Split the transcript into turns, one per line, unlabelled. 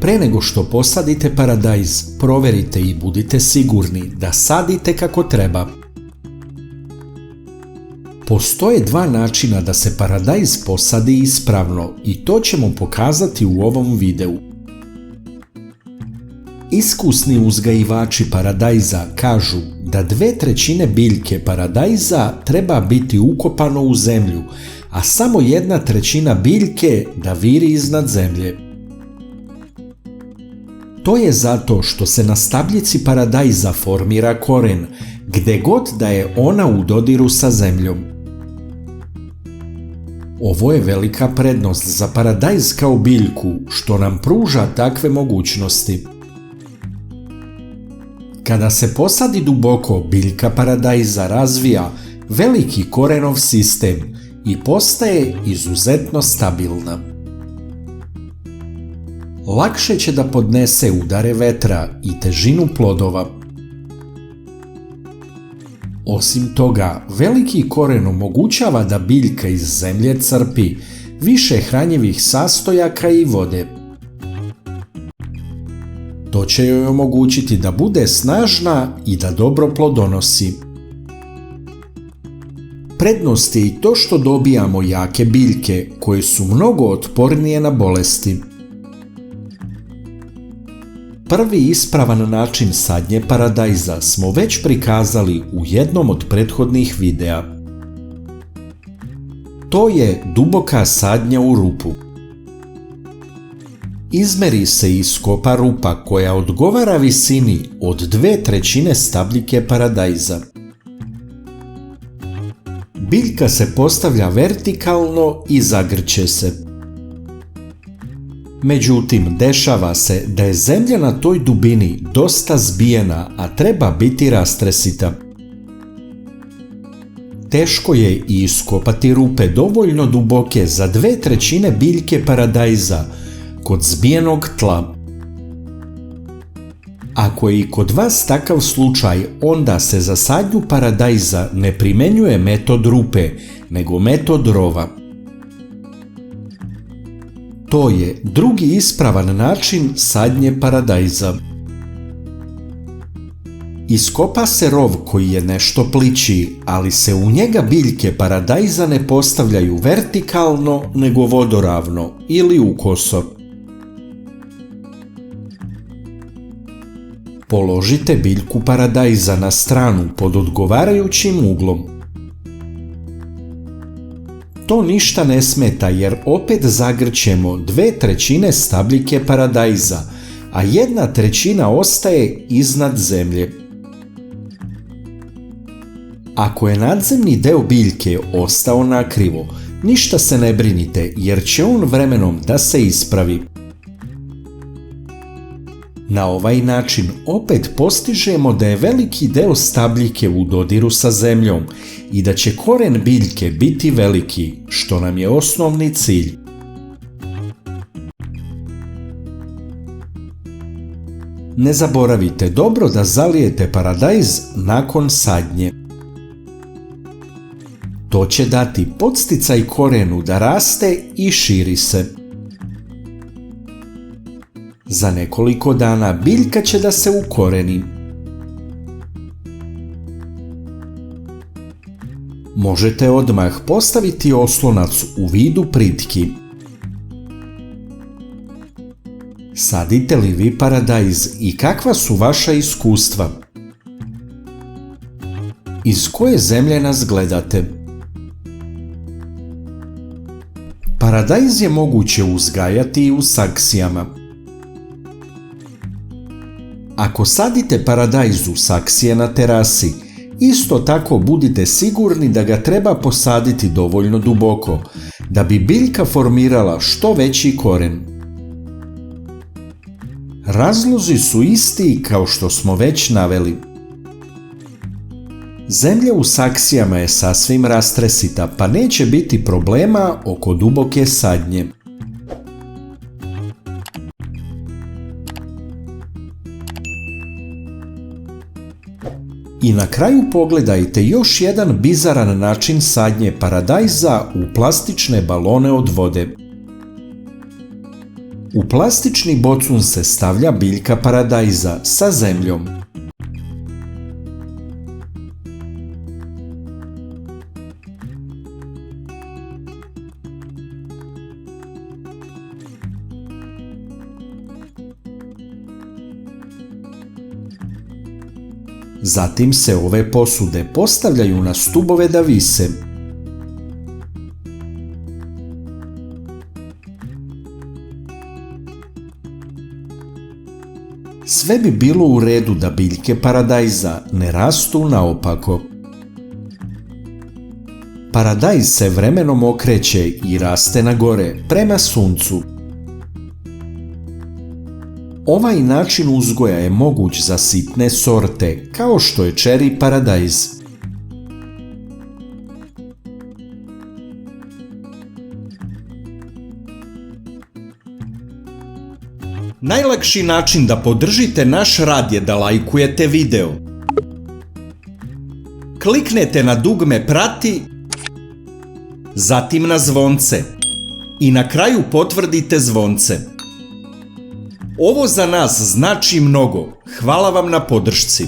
Pre nego što posadite paradajz, proverite i budite sigurni da sadite kako treba. Postoje dva načina da se paradajz posadi ispravno i to ćemo pokazati u ovom videu. Iskusni uzgajivači paradajza kažu da 2/3 biljke paradajza treba biti ukopano u zemlju, a samo 1/3 biljke da viri iznad zemlje. To je zato što se na stabljici paradajza formira koren, gde god da je ona u dodiru sa zemljom. Ovo je velika prednost za paradajz kao biljku, što nam pruža takve mogućnosti. Kada se posadi duboko, biljka paradajza razvija veliki korenov sistem i postaje izuzetno stabilna. Lakše će da podnese udare vetra i težinu plodova. Osim toga, veliki koren omogućava da biljka iz zemlje crpi više hranjivih sastojaka i vode. To će joj omogućiti da bude snažna i da dobro plodonosi. Prednost je i to što dobijamo jake biljke koje su mnogo otpornije na bolesti. Prvi ispravan način sadnje paradajza smo već prikazali u jednom od prethodnih videa. To je duboka sadnja u rupu. Izmeri se i iskopa rupa koja odgovara visini od 2/3 stabljike paradajza. Biljka se postavlja vertikalno i zagrće se. Međutim, dešava se da je zemlja na toj dubini dosta zbijena, a treba biti rastresita. Teško je i iskopati rupe dovoljno duboke za 2/3 biljke paradajza kod zbijenog tla. Ako je i kod vas takav slučaj, onda se za sadnju paradajza ne primenjuje metod rupe, nego metod rova. To je drugi ispravan način sadnje paradajza. Iskopa se rov koji je nešto plići, ali se u njega biljke paradajza ne postavljaju vertikalno, nego vodoravno ili ukoso. Položite biljku paradajza na stranu pod odgovarajućim uglom. To ništa ne smeta jer opet zagrćemo 2/3 stabljike paradajza, a 1/3 ostaje iznad zemlje. Ako je nadzemni deo biljke ostao nakrivo, ništa se ne brinite jer će on vremenom da se ispravi. Na ovaj način opet postižemo da je veliki deo stabljike u dodiru sa zemljom i da će koren biljke biti veliki, što nam je osnovni cilj. Ne zaboravite dobro da zalijete paradajz nakon sadnje. To će dati podsticaj korenu da raste i širi se. Za nekoliko dana biljka će da se ukoreni. Možete odmah postaviti oslonac u vidu pritki. Sadite li vi paradajz i kakva su vaša iskustva? Iz koje zemlje nas gledate? Paradajz je moguće uzgajati i u saksijama. Ako sadite paradajz u saksije na terasi, isto tako budite sigurni da ga treba posaditi dovoljno duboko, da bi biljka formirala što veći koren. Razlozi su isti kao što smo već naveli. Zemlja u saksijama je sasvim rastresita, pa neće biti problema oko duboke sadnje. I na kraju pogledajte još jedan bizaran način sadnje paradajza u plastične balone od vode. U plastični bocun se stavlja biljka paradajza sa zemljom. Zatim se ove posude postavljaju na stubove da vise. Sve bi bilo u redu da biljke paradajza ne rastu naopako. Paradajz se vremenom okreće i raste na gore, prema suncu. Ovaj način uzgoja je moguć za sitne sorte, kao što je čeri paradajz. Najlakši način da podržite naš rad je da lajkujete video. Kliknete na dugme prati, zatim na zvonce i na kraju potvrdite zvonce. Ovo za nas znači mnogo. Hvala vam na podršci.